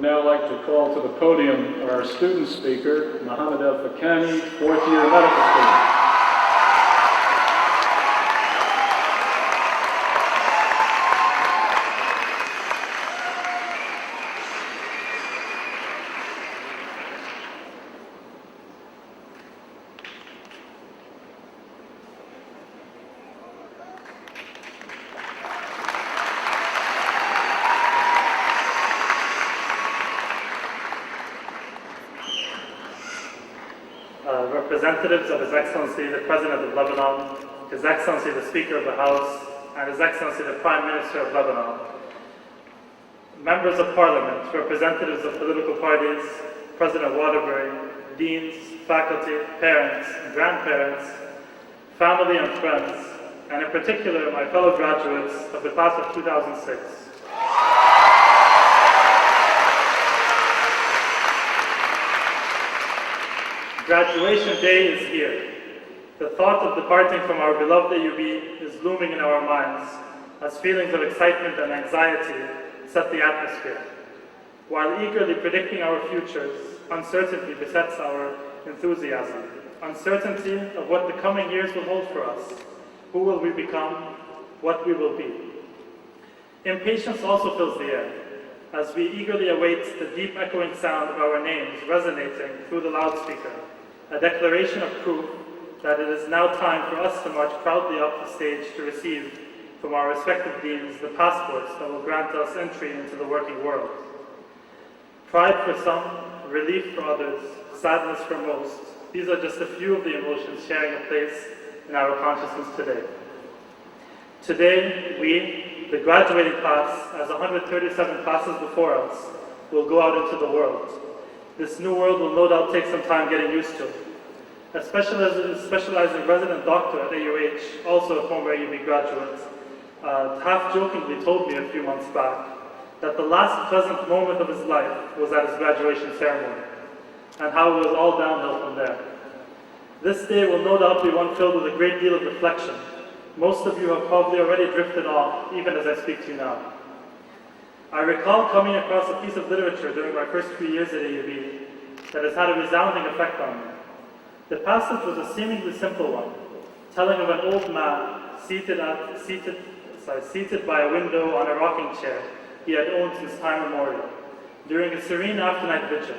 would now like to call to the podium our student speaker, Mohamad Elfakhani, fourth-year medical student. Representatives of His Excellency the President of Lebanon, His Excellency the Speaker of the House, and His Excellency the Prime Minister of Lebanon, members of Parliament, representatives of political parties, President Waterbury, deans, faculty, parents, grandparents, family and friends, and in particular my fellow graduates of the class of 2006. Graduation day is here. The thought of departing from our beloved AUB is looming in our minds as feelings of excitement and anxiety set the atmosphere. While eagerly predicting our futures, uncertainty besets our enthusiasm. Uncertainty of what the coming years will hold for us. Who will we become? What we will be. Impatience also fills the air as we eagerly await the deep echoing sound of our names resonating through the loudspeaker. A declaration of proof that it is now time for us to march proudly up the stage to receive from our respective deans the passports that will grant us entry into the working world. Pride for some, relief for others, sadness for most. These are just a few of the emotions sharing a place in our consciousness today. Today, we, the graduating class, as 137 classes before us, will go out into the world. This new world will no doubt take some time getting used to. A specializing resident doctor at AUH, also a former AUB graduate, half-jokingly told me a few months back that the last pleasant moment of his life was at his graduation ceremony, and how it was all downhill from there. This day will no doubt be one filled with a great deal of reflection. Most of you have probably already drifted off, even as I speak to you now. I recall coming across a piece of literature during my first few years at AUB that has had a resounding effect on me. The passage was a seemingly simple one, telling of an old man seated by a window on a rocking chair he had owned since time immemorial, during a serene afternight vigil.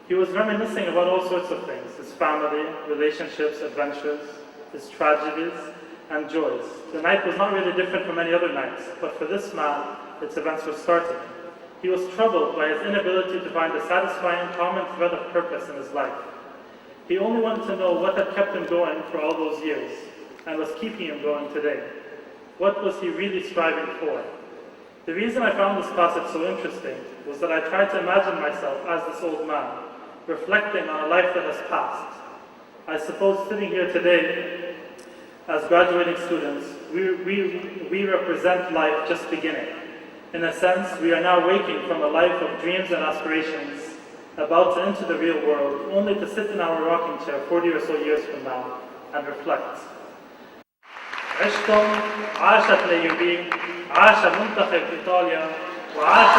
He was reminiscing about all sorts of things, his family, relationships, adventures, his tragedies, and joys. The night was not really different from any other nights, but for this man, its events were startling. He was troubled by his inability to find a satisfying common thread of purpose in his life. He only wanted to know what had kept him going for all those years, and was keeping him going today. What was he really striving for? The reason I found this passage so interesting was that I tried to imagine myself as this old man, reflecting on a life that has passed. I suppose sitting here today, as graduating students, we represent life just beginning. In a sense, we are now waking from a life of dreams and aspirations, about to enter the real world, only to sit in our rocking chair 40 or so years from now and reflect. عشتم عاشت الأيوبي عاش منتخب إيطاليا وعاش